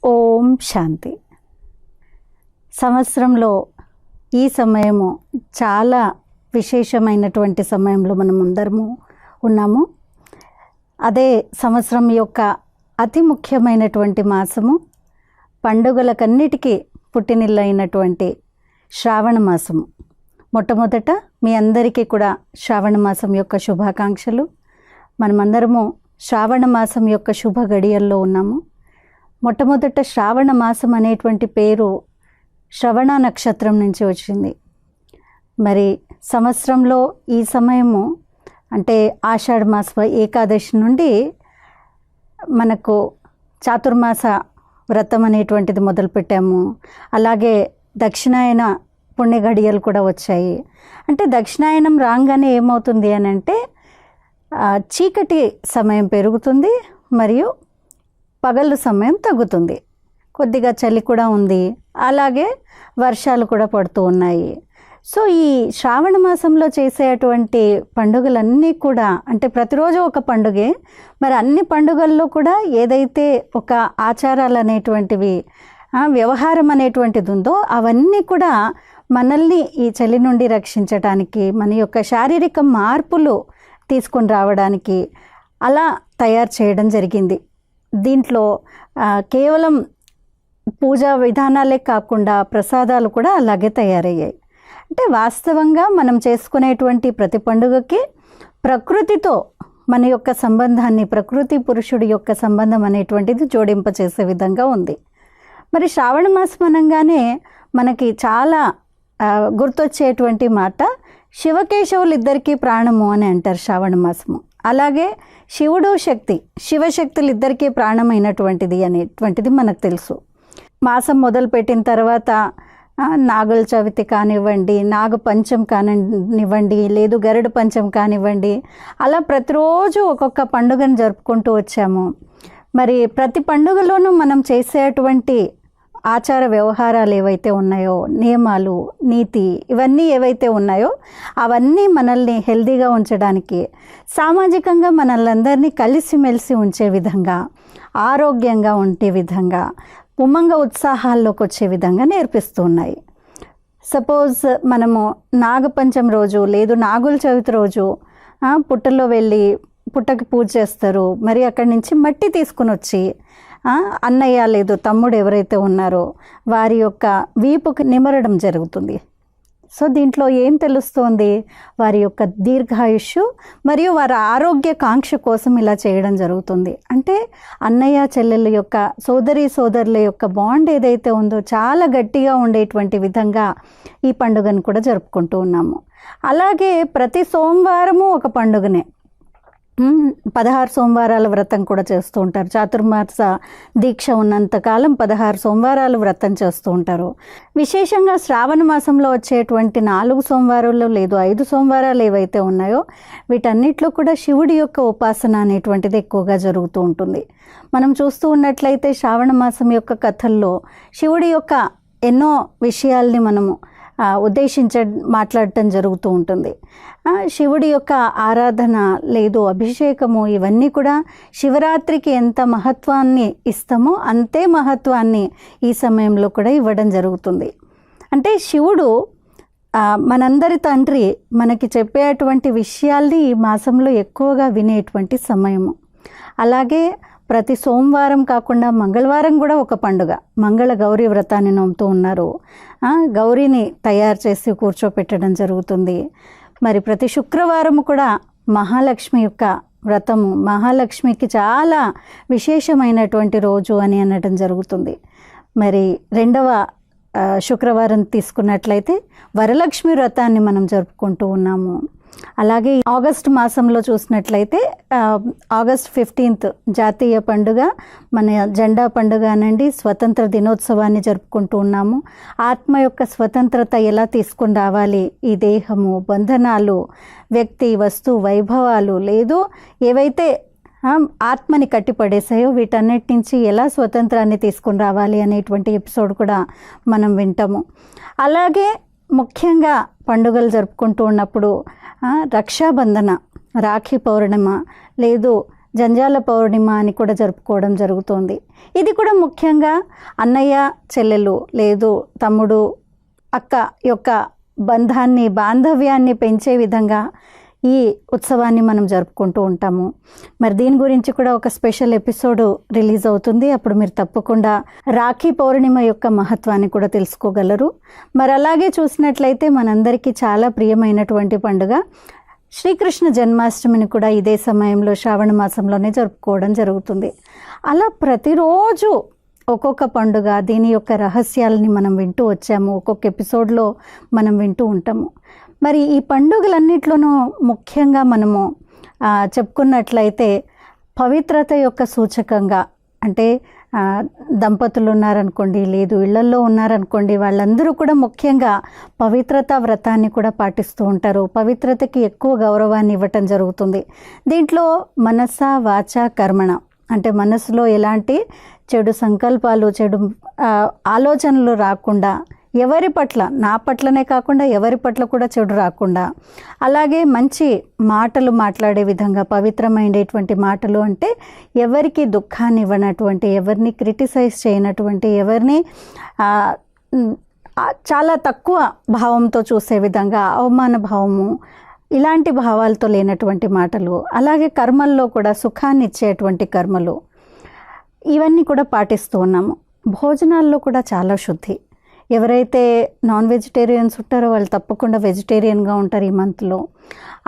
ఓం శాంతి. సంవత్సరంలో ఈ సమయము చాలా విశేషమైనటువంటి సమయంలో మనం అందరము ఉన్నాము. అదే సంవత్సరం యొక్క అతి ముఖ్యమైనటువంటి మాసము, పండుగలకన్నిటికీ పుట్టినిల్లైనటువంటి శ్రావణ మాసము. మొట్టమొదట మీ అందరికీ కూడా శ్రావణ మాసం యొక్క శుభాకాంక్షలు. మనమందరము శ్రావణ మాసం యొక్క శుభ గడియల్లో ఉన్నాము. మొట్టమొదట శ్రావణ మాసం అనేటువంటి పేరు శ్రవణ నక్షత్రం నుంచి వచ్చింది. మరి సంవత్సరంలో ఈ సమయము అంటే ఆషాఢ మాస ఏకాదశి నుండి మనకు చాతుర్మాస వ్రతం అనేటువంటిది మొదలుపెట్టాము. అలాగే దక్షిణాయన పుణ్య గడియలు కూడా వచ్చాయి. అంటే దక్షిణాయనం రాగానే ఏమవుతుంది అని అంటే చీకటి సమయం పెరుగుతుంది మరియు పగలు సమయం తగ్గుతుంది. కొద్దిగా చలి కూడా ఉంది, అలాగే వర్షాలు కూడా పడుతూ ఉన్నాయి. సో ఈ శ్రావణ మాసంలో చేసేటువంటి పండుగలన్నీ కూడా అంటే ప్రతిరోజు ఒక పండుగే. మరి అన్ని పండుగల్లో కూడా ఏదైతే ఒక ఆచారాలు అనేటువంటివి వ్యవహారం అనేటువంటిది ఉందో అవన్నీ కూడా మనల్ని ఈ చలి నుండి రక్షించడానికి, మన యొక్క శారీరక మార్పులు తీసుకొని రావడానికి అలా తయారు చేయడం జరిగింది. దీంట్లో కేవలం పూజా విధానాలే కాకుండా ప్రసాదాలు కూడా అలాగే తయారయ్యాయి. అంటే వాస్తవంగా మనం చేసుకునేటువంటి ప్రతి పండుగకి ప్రకృతితో మన యొక్క సంబంధాన్ని, ప్రకృతి పురుషుడి యొక్క సంబంధం అనేటువంటిది జోడింపచేసే విధంగా ఉంది. మరి శ్రావణ మాసం అనగానే మనకి చాలా గుర్తొచ్చేటువంటి మాట శివకేశవులు ఇద్దరికీ ప్రాణము అని అంటారు శ్రావణ మాసము. అలాగే శివుడు శక్తి, శివశక్తులు ఇద్దరికీ ప్రాణమైనటువంటిది అనేటువంటిది మనకు తెలుసు. మాసం మొదలుపెట్టిన తర్వాత నాగుల చవితి కానివ్వండి, నాగ పంచం కానివ్వండి, లేదు గరుడ పంచం కానివ్వండి, అలా ప్రతిరోజు ఒక్కొక్క పండుగను జరుపుకుంటూ వచ్చాము. మరి ప్రతి పండుగలోనూ మనం చేసేటువంటి ఆచార వ్యవహారాలు ఏవైతే ఉన్నాయో, నియమాలు, నీతి, ఇవన్నీ ఏవైతే ఉన్నాయో అవన్నీ మనల్ని హెల్తీగా ఉంచడానికి, సామాజికంగా మనల్ని కలిసిమెలిసి ఉంచే విధంగా, ఆరోగ్యంగా ఉండే విధంగా, ఉమంగ ఉత్సాహాల్లోకి వచ్చే విధంగా నేర్పిస్తూ ఉన్నాయి. సపోజ్ మనము నాగపంచం రోజు లేదు నాగుల చవితి రోజు పుట్టలో వెళ్ళి పుట్టకి పూజ చేస్తారు. మరి అక్కడి నుంచి మట్టి తీసుకుని వచ్చి అన్నయ్య లేదు తమ్ముడు ఎవరైతే ఉన్నారో వారి యొక్క వీపుకి నిమరడం జరుగుతుంది. సో దీంట్లో ఏం తెలుస్తోంది? వారి యొక్క దీర్ఘాయుష్షు మరియు వారి ఆరోగ్య కాంక్ష కోసం ఇలా చేయడం జరుగుతుంది. అంటే అన్నయ్య చెల్లెళ్ళ యొక్క సోదరుల యొక్క బాండ్ ఏదైతే ఉందో చాలా గట్టిగా ఉండేటువంటి విధంగా ఈ పండుగను కూడా జరుపుకుంటూ ఉన్నాము. అలాగే ప్రతి సోమవారము ఒక పండుగనే. 16 సోమవారాల వ్రతం కూడా చేస్తూ ఉంటారు. చాతుర్మాస దీక్ష ఉన్నంతకాలం 16 సోమవారాలు వ్రతం చేస్తూ ఉంటారు. విశేషంగా శ్రావణ మాసంలో వచ్చేటువంటి 4 సోమవారాలు లేదు 5 సోమవారాలు ఏవైతే ఉన్నాయో వీటన్నిటిలో కూడా శివుడి యొక్క ఉపాసన అనేటువంటిది ఎక్కువగా జరుగుతూ ఉంటుంది. మనం చూస్తూ ఉన్నట్లయితే శ్రావణ మాసం యొక్క కథల్లో శివుడి యొక్క ఎన్నో విషయాల్ని మనము మాట్లాడటం జరుగుతూ ఉంటుంది. శివుడి యొక్క ఆరాధన లేదు అభిషేకము, ఇవన్నీ కూడా శివరాత్రికి ఎంత మహత్వాన్ని ఇస్తామో అంతే మహత్వాన్ని ఈ సమయంలో కూడా ఇవ్వడం జరుగుతుంది. అంటే శివుడు మనందరి తండ్రి మనకి చెప్పేటువంటి విషయాల్ని ఈ మాసంలో ఎక్కువగా వినేటువంటి సమయము. అలాగే ప్రతి సోమవారం కాకుండా మంగళవారం కూడా ఒక పండుగ. మంగళ గౌరీ వ్రతాన్ని నమ్ముతూ ఉన్నారు. గౌరీని తయారు చేసి కూర్చోపెట్టడం జరుగుతుంది. మరి ప్రతి శుక్రవారం కూడా మహాలక్ష్మి యొక్క వ్రతము, మహాలక్ష్మికి చాలా విశేషమైనటువంటి రోజు అని అనడం జరుగుతుంది. మరి రెండవ శుక్రవారం తీసుకున్నట్లయితే వరలక్ష్మి వ్రతాన్ని మనం జరుపుకుంటూ ఉన్నాము. అలాగే ఆగస్టు మాసంలో చూసినట్లయితే ఆగస్ట్ 15 జాతీయ పండుగ, మన జెండా పండుగ అనండి, స్వతంత్ర దినోత్సవాన్ని జరుపుకుంటూ ఉన్నాము. ఆత్మ యొక్క స్వతంత్రత ఎలా తీసుకుని రావాలి, ఈ దేహము, బంధనాలు, వ్యక్తి, వస్తు, వైభవాలు లేదు ఏవైతే ఆత్మని కట్టిపడేసాయో వీటన్నిటి నుంచి ఎలా స్వతంత్రాన్ని తీసుకుని రావాలి అనేటువంటి ఎపిసోడ్ కూడా మనం వింటాము. అలాగే ముఖ్యంగా పండుగలు జరుపుకుంటూ ఉన్నప్పుడు రక్షాబంధన, రాఖీ పౌర్ణిమ లేదు జంజాల పౌర్ణిమ అని కూడా జరుపుకోవడం జరుగుతుంది. ఇది కూడా ముఖ్యంగా అన్నయ్య చెల్లెలు లేదు తమ్ముడు అక్క యొక్క బాంధవ్యాన్ని పెంచే విధంగా ఈ ఉత్సవాన్ని మనం జరుపుకుంటూ ఉంటాము. మరి దీని గురించి కూడా ఒక స్పెషల్ ఎపిసోడ్ రిలీజ్ అవుతుంది. అప్పుడు మీరు తప్పకుండా రాఖీ పౌర్ణిమ యొక్క మహత్వాన్ని కూడా తెలుసుకోగలరు. మరి అలాగే చూసినట్లయితే మనందరికీ చాలా ప్రియమైనటువంటి పండుగ శ్రీకృష్ణ జన్మాష్టమిని కూడా ఇదే సమయంలో శ్రావణ మాసంలోనే జరుపుకోవడం జరుగుతుంది. అలా ప్రతిరోజు ఒక్కొక్క పండుగ దీని యొక్క రహస్యాలని మనం వింటూ వచ్చాము. ఒక్కొక్క ఎపిసోడ్లో మనం వింటూ ఉంటాము. మరి ఈ పండుగలన్నిట్లోనూ ముఖ్యంగా మనము చెప్పుకున్నట్లయితే పవిత్రత యొక్క సూచకంగా, అంటే దంపతులు ఉన్నారనుకోండి, లేదు ఇళ్లల్లో ఉన్నారనుకోండి, వాళ్ళందరూ కూడా ముఖ్యంగా పవిత్రతా వ్రతాన్ని కూడా పాటిస్తూ ఉంటారు. పవిత్రతకి ఎక్కువ గౌరవాన్ని ఇవ్వటం జరుగుతుంది. దీంట్లో మనస వాచ కర్మణ, అంటే మనసులో ఎలాంటి చెడు సంకల్పాలు చెడు ఆలోచనలు రాకుండా, ఎవరి పట్ల, నా పట్లనే కాకుండా ఎవరి పట్ల కూడా చెడు రాకుండా, అలాగే మంచి మాటలు మాట్లాడే విధంగా పవిత్రమైనటువంటి మాటలు అంటే ఎవరికి దుఃఖాన్ని ఇవ్వనటువంటి, ఎవరిని క్రిటిసైజ్ చేయనటువంటి, ఎవరిని చాలా తక్కువ భావంతో చూసే విధంగా, అవమాన భావము ఇలాంటి భావాలతో లేనటువంటి మాటలు, అలాగే కర్మల్లో కూడా సుఖాన్ని ఇచ్చేటువంటి కర్మలు, ఇవన్నీ కూడా పాటిస్తూ ఉన్నాము. భోజనాల్లో కూడా చాలా శుద్ధి. ఎవరైతే నాన్ వెజిటేరియన్స్ ఉంటారో వాళ్ళు తప్పకుండా వెజిటేరియన్గా ఉంటారు ఈ మంత్లో.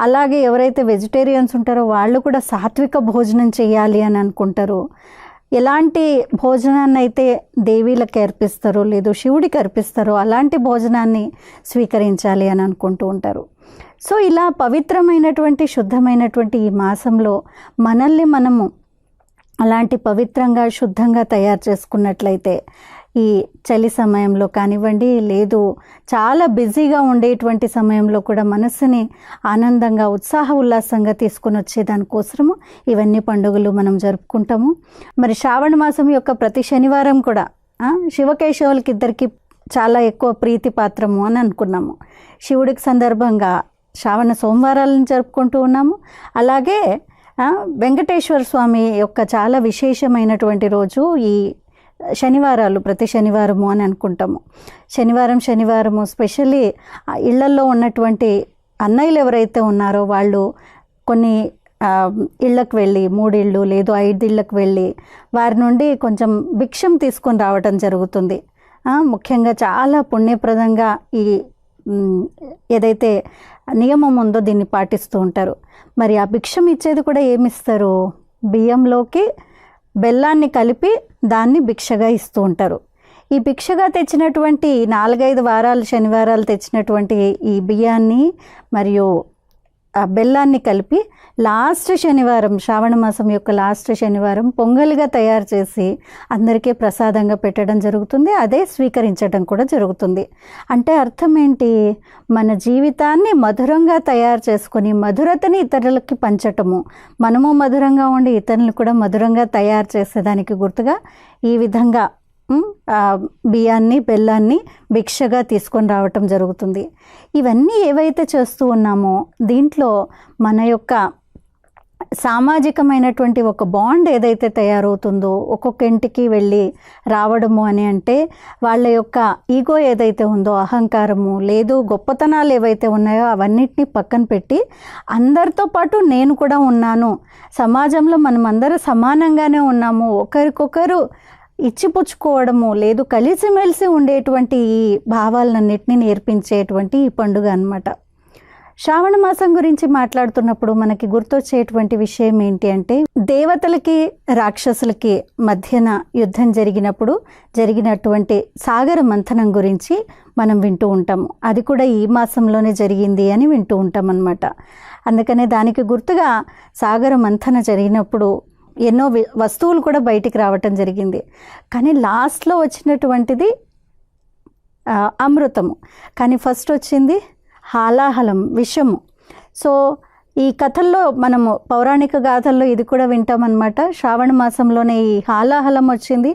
అలాగే ఎవరైతే వెజిటేరియన్స్ ఉంటారో వాళ్ళు కూడా సాత్విక భోజనం చేయాలి అని అనుకుంటారు. ఎలాంటి భోజనాన్ని అయితే దేవీలకు అర్పిస్తారో లేదు శివుడికి అర్పిస్తారో అలాంటి భోజనాన్ని స్వీకరించాలి అని అనుకుంటూ ఉంటారు. సో ఇలా పవిత్రమైనటువంటి శుద్ధమైనటువంటి ఈ మాసంలో మనల్ని మనము అలాంటి పవిత్రంగా శుద్ధంగా తయారు చేసుకున్నట్లయితే ఈ చలి సమయంలో కానివ్వండి, లేదు చాలా బిజీగా ఉండేటువంటి సమయంలో కూడా మనసుని ఆనందంగా ఉత్సాహ ఉల్లాసంగా తీసుకుని వచ్చే దానికోసము ఇవన్నీ పండుగలు మనం జరుపుకుంటాము. మరి శ్రావణ మాసం యొక్క ప్రతి శనివారం కూడా శివకేశవులకి ఇద్దరికి చాలా ఎక్కువ ప్రీతి పాత్రము అని అనుకున్నాము. శివుడికి సందర్భంగా శ్రావణ సోమవారాలను జరుపుకుంటూ ఉన్నాము. అలాగే వెంకటేశ్వర స్వామి యొక్క చాలా విశేషమైనటువంటి రోజు ఈ శనివారాలు, ప్రతి శనివారము అని అనుకుంటాము. శనివారము స్పెషల్లీ ఇళ్లల్లో ఉన్నటువంటి అన్నయ్యలు ఎవరైతే ఉన్నారో వాళ్ళు కొన్ని ఇళ్ళకు వెళ్ళి 3 ఇళ్ళు లేదు 5 ఇళ్ళకు వెళ్ళి వారి నుండి కొంచెం భిక్షం తీసుకొని రావటం జరుగుతుంది. ముఖ్యంగా చాలా పుణ్యప్రదంగా ఈ ఏదైతే నియమం ఉందో దీన్ని పాటిస్తూ ఉంటారు. మరి ఆ భిక్షం ఇచ్చేది కూడా ఏమిస్తారు? బియ్యంలోకి బెల్లాన్ని కలిపి దాన్ని భిక్షగా ఇస్తూ ఉంటారు. ఈ భిక్షగా తెచ్చినటువంటి 4-5 వారాలు శనివారాలు తెచ్చినటువంటి ఈ బియ్యాన్ని మరియు ఆ బెల్లాన్ని కలిపి లాస్ట్ శనివారం, శ్రావణ మాసం యొక్క లాస్ట్ శనివారం పొంగల్గా తయారు చేసి అందరికీ ప్రసాదంగా పెట్టడం జరుగుతుంది. అదే స్వీకరించడం కూడా జరుగుతుంది. అంటే అర్థం ఏంటి? మన జీవితాన్ని మధురంగా తయారు చేసుకొని మధురతని ఇతరులకి పంచటము, మనము మధురంగా ఉండి ఇతరులను కూడా మధురంగా తయారు చేసేదానికి గుర్తుగా ఈ విధంగా బియ్యాన్ని బెల్లాన్ని భిక్షగా తీసుకొని రావటం జరుగుతుంది. ఇవన్నీ ఏవైతే చేస్తూ ఉన్నామో దీంట్లో మన యొక్క సామాజికమైనటువంటి ఒక బాండ్ ఏదైతే తయారవుతుందో, ఒక్కొక్క ఇంటికి వెళ్ళి రావడము అని అంటే వాళ్ళ యొక్క ఈగో ఏదైతే ఉందో, అహంకారము లేదు గొప్పతనాలు ఏవైతే ఉన్నాయో అవన్నిటినీ పక్కన పెట్టి అందరితో పాటు నేను కూడా ఉన్నాను, సమాజంలో మనం అందరూ సమానంగానే ఉన్నాము, ఒకరికొకరు ఇచ్చిపుచ్చుకోవడము లేదు కలిసిమెలిసి ఉండేటువంటి ఈ భావాలన్నింటినీ నేర్పించేటువంటి ఈ పండుగ అన్నమాట. శ్రావణ మాసం గురించి మాట్లాడుతున్నప్పుడు మనకి గుర్తొచ్చేటువంటి విషయం ఏంటి అంటే, దేవతలకి రాక్షసులకి మధ్యన యుద్ధం జరిగినప్పుడు జరిగినటువంటి సాగర మంథనం గురించి మనం వింటూ ఉంటాము. అది కూడా ఈ మాసంలోనే జరిగింది అని వింటూ ఉంటాం అన్నమాట. అందుకనే దానికి గుర్తుగా సాగర మంథన జరిగినప్పుడు ఎన్నో వస్తువులు కూడా బయటికి రావటం జరిగింది. కానీ లాస్ట్లో వచ్చినటువంటిది అమృతము, కానీ ఫస్ట్ వచ్చింది హాలాహలం, విషము. సో ఈ కథల్లో మనము పౌరాణిక గాథల్లో ఇది కూడా వింటామన్నమాట. శ్రావణ మాసంలోనే ఈ హాలాహలం వచ్చింది.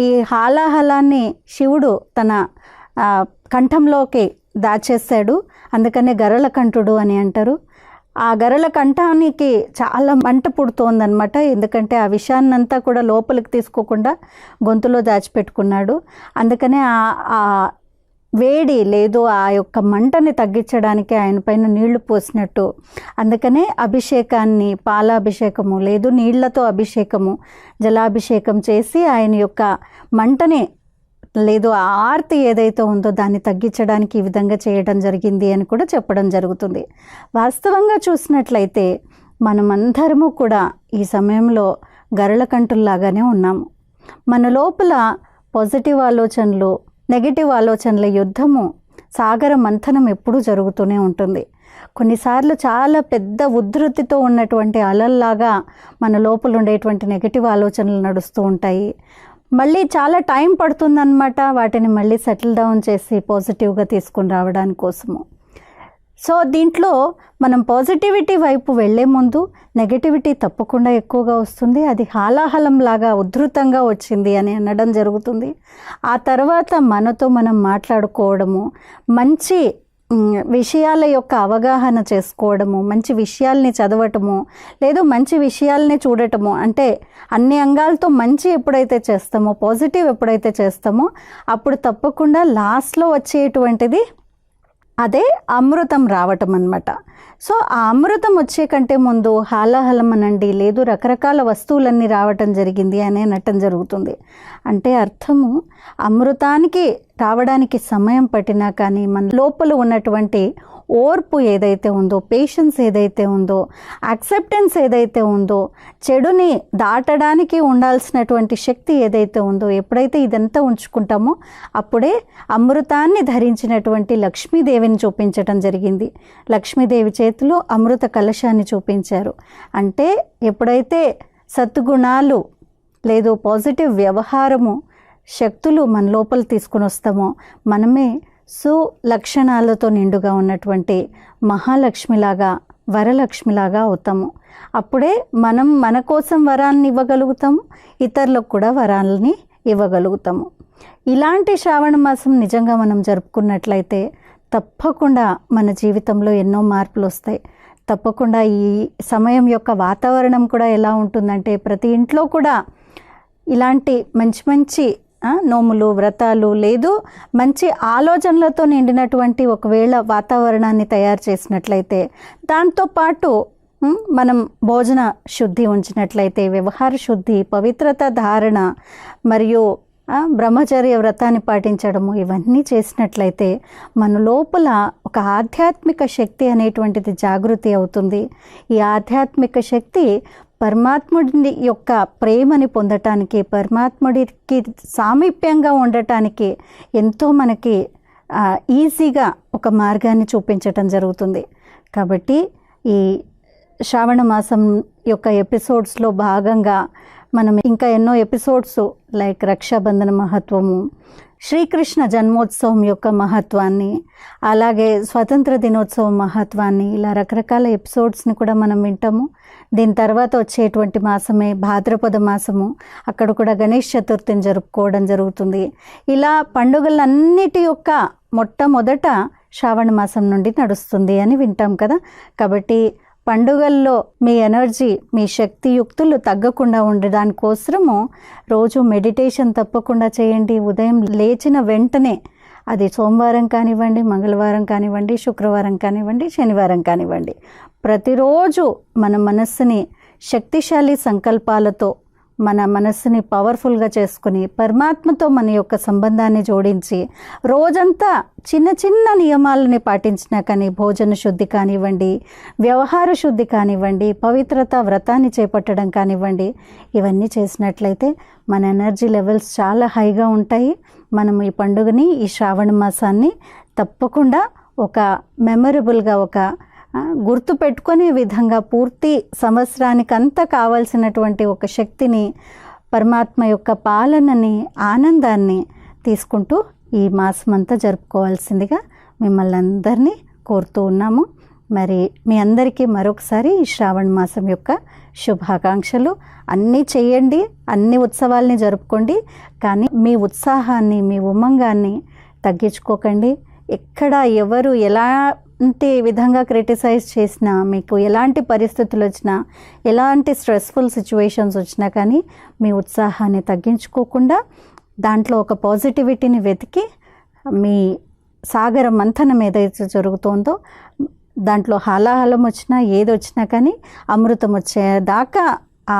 ఈ హాలాహలాన్ని శివుడు తన కంఠంలోకి దాచేస్తాడు, అందుకనే గరళ కంఠుడు అని అంటారు. ఆ గరళ కంఠానికి చాలా మంట పుడుతోందనమాట. ఎందుకంటే ఆ విషయాన్నంతా కూడా లోపలికి తీసుకోకుండా గొంతులో దాచిపెట్టుకున్నాడు. అందుకనే ఆ వేడి లేదు, ఆ యొక్క మంటని తగ్గించడానికి ఆయన పైన నీళ్లు పోసినట్టు. అందుకనే అభిషేకాన్ని, పాలాభిషేకము లేదు నీళ్లతో అభిషేకము, జలాభిషేకం చేసి ఆయన యొక్క మంటని లేదు ఆ ఆర్తి ఏదైతే ఉందో దాన్ని తగ్గించడానికి ఈ విధంగా చేయడం జరిగింది అని కూడా చెప్పడం జరుగుతుంది. వాస్తవంగా చూసినట్లయితే మనమందరము కూడా ఈ సమయంలో గరళకంఠుల్లాగానే ఉన్నాము. మన లోపల పాజిటివ్ ఆలోచనలు, నెగిటివ్ ఆలోచనల యుద్ధము, సాగర మంథనం ఎప్పుడూ జరుగుతూనే ఉంటుంది. కొన్నిసార్లు చాలా పెద్ద ఉధృతితో ఉన్నటువంటి అలల్లాగా మన లోపల ఉండేటువంటి నెగిటివ్ ఆలోచనలు నడుస్తూ ఉంటాయి. మళ్ళీ చాలా టైం పడుతుందన్నమాట వాటిని మళ్ళీ సెటిల్ డౌన్ చేసి పాజిటివ్గా తీసుకుని రావడానికి కోసము. సో దీంట్లో మనం పాజిటివిటీ వైపు వెళ్ళే ముందు నెగటివిటీ తప్పకుండా ఎక్కువగా వస్తుంది. అది హాలాహలంలాగా ఉధృతంగా వచ్చింది అని అనడం జరుగుతుంది. ఆ తర్వాత మనతో మనం మాట్లాడుకోవడము, మంచి విషయాల యొక్క అవగాహన చేసుకోవడము, మంచి విషయాల్ని చదవటము, లేదు మంచి విషయాల్ని చూడటము. అంటే అన్ని అంగాలతో మంచి ఎప్పుడైతే చేస్తామో, పాజిటివ్ ఎప్పుడైతే చేస్తామో, అప్పుడు తప్పకుండా లాస్ట్లో వచ్చేటువంటిది అదే అమృతం రావటం అన్నమాట. సో ఆ అమృతం వచ్చే కంటే ముందు హాలాహలం అనండి, లేదు రకరకాల వస్తువులన్నీ రావటం జరిగింది అని అనటం జరుగుతుంది. అంటే అర్థము అమృతానికి రావడానికి సమయం పట్టినా కానీ మన లోపల ఉన్నటువంటి ఓర్పు ఏదైతే ఉందో, పేషెన్స్ ఏదైతే ఉందో, యాక్సెప్టెన్స్ ఏదైతే ఉందో, చెడుని దాటడానికి ఉండాల్సినటువంటి శక్తి ఏదైతే ఉందో, ఎప్పుడైతే ఇదంతా ఉంచుకుంటామో అప్పుడే అమృతాన్ని ధరించినటువంటి లక్ష్మీదేవిని చూపించటం జరిగింది. లక్ష్మీదేవి చేతిలో అమృత కలశాన్ని చూపించారు. అంటే ఎప్పుడైతే సద్గుణాలు లేదు పాజిటివ్ వ్యవహారము శక్తులు మన లోపల తీసుకుని వస్తామో మనమే సులక్షణాలతో నిండుగా ఉన్నటువంటి మహాలక్ష్మిలాగా, వరలక్ష్మిలాగా అవుతాము. అప్పుడే మనం మన కోసం వరాన్ని ఇవ్వగలుగుతాము, ఇతరులకు కూడా వరాలని ఇవ్వగలుగుతాము. ఇలాంటి శ్రావణ మాసం నిజంగా మనం జరుపుకున్నట్లయితే తప్పకుండా మన జీవితంలో ఎన్నో మార్పులు వస్తాయి. తప్పకుండా ఈ సమయం యొక్క వాతావరణం కూడా ఎలా ఉంటుందంటే ప్రతి ఇంట్లో కూడా ఇలాంటి మంచి మంచి నోములు, వ్రతాలు, లేదు మంచి ఆలోచనలతో నిండినటువంటి ఒకవేళ వాతావరణాన్ని తయారు చేసినట్లయితే, దాంతోపాటు మనం భోజన శుద్ధి ఉంచినట్లయితే, వ్యవహార శుద్ధి, పవిత్రత ధారణ మరియు బ్రహ్మచర్య వ్రతాన్ని పాటించడము, ఇవన్నీ చేసినట్లయితే మన లోపల ఒక ఆధ్యాత్మిక శక్తి అనేటువంటిది జాగృతి అవుతుంది. ఈ ఆధ్యాత్మిక శక్తి పరమాత్ముడి యొక్క ప్రేమని పొందటానికి, పరమాత్ముడికి సామీప్యంగా ఉండటానికి ఎంతో మనకి ఈజీగా ఒక మార్గాన్ని చూపించటం జరుగుతుంది. కాబట్టి ఈ శ్రావణ మాసం యొక్క ఎపిసోడ్స్లో భాగంగా మనం ఇంకా ఎన్నో ఎపిసోడ్స్ లైక్ రక్షాబంధన మహత్వము, శ్రీకృష్ణ జన్మోత్సవం యొక్క మహత్వాన్ని, అలాగే స్వతంత్ర దినోత్సవం మహత్వాన్ని, ఇలా రకరకాల ఎపిసోడ్స్ని కూడా మనం వింటాము. దీని తర్వాత వచ్చేటువంటి మాసమే భాద్రపద మాసము, అక్కడ కూడా గణేష్ చతుర్థిని జరుపుకోవడం జరుగుతుంది. ఇలా పండుగలన్నిటి యొక్క మొట్టమొదట శ్రావణ మాసం నుండి నడుస్తుంది అని వింటాం కదా. కాబట్టి పండుగల్లో మీ ఎనర్జీ, మీ శక్తియుక్తులు తగ్గకుండా ఉండడానికి కోసము రోజు మెడిటేషన్ తప్పకుండా చేయండి. ఉదయం లేచిన వెంటనే, అది సోమవారం కానివ్వండి, మంగళవారం కానివ్వండి, శుక్రవారం కానివ్వండి, శనివారం కానివ్వండి, ప్రతిరోజు మన మనస్సుని శక్తిశాలి సంకల్పాలతో మన మనస్సుని పవర్ఫుల్గా చేసుకుని పరమాత్మతో మన యొక్క సంబంధాన్ని జోడించి రోజంతా చిన్న చిన్న నియమాలని పాటించినా కానీ, భోజన శుద్ధి కానివ్వండి, వ్యవహార శుద్ధి కానివ్వండి, పవిత్రత వ్రతాన్ని చేపట్టడం కానివ్వండి, ఇవన్నీ చేసినట్లయితే మన ఎనర్జీ లెవెల్స్ చాలా హైగా ఉంటాయి. మనం ఈ పండుగని, ఈ శ్రావణ మాసాన్ని తప్పకుండా ఒక మెమరబుల్గా, ఒక గుర్తు పెట్టుకునే విధంగా పూర్తి సంవత్సరానికంతా కావాల్సినటువంటి ఒక శక్తిని, పరమాత్మ యొక్క పాలనని, ఆనందాన్ని తీసుకుంటూ ఈ మాసం అంతా జరుపుకోవాల్సిందిగా మిమ్మల్ని అందరినీ కోరుతూ ఉన్నాము. మరి మీ అందరికీ మరొకసారి ఈ శ్రావణ మాసం యొక్క శుభాకాంక్షలు. అన్నీ చేయండి, అన్ని ఉత్సవాల్ని జరుపుకోండి, కానీ మీ ఉత్సాహాన్ని, మీ ఉమంగాన్ని తగ్గించుకోకండి. ఎక్కడ ఎవరు ఎలా ఎలాంటి విధంగా క్రిటిసైజ్ చేసినా, మీకు ఎలాంటి పరిస్థితులు వచ్చినా, ఎలాంటి స్ట్రెస్ఫుల్ సిచ్యువేషన్స్ వచ్చినా కానీ మీ ఉత్సాహాన్ని తగ్గించుకోకుండా దాంట్లో ఒక పాజిటివిటీని వెతికి మీ సాగర మంథనం ఏదైతే జరుగుతోందో దాంట్లో హాలాహలం వచ్చినా ఏది వచ్చినా కానీ అమృతం వచ్చేదాకా ఆ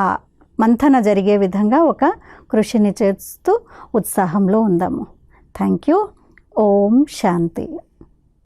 మంథన జరిగే విధంగా ఒక కృషిని చేస్తూ ఉత్సాహంలో ఉందాము. Thank you. ఓం శాంతి.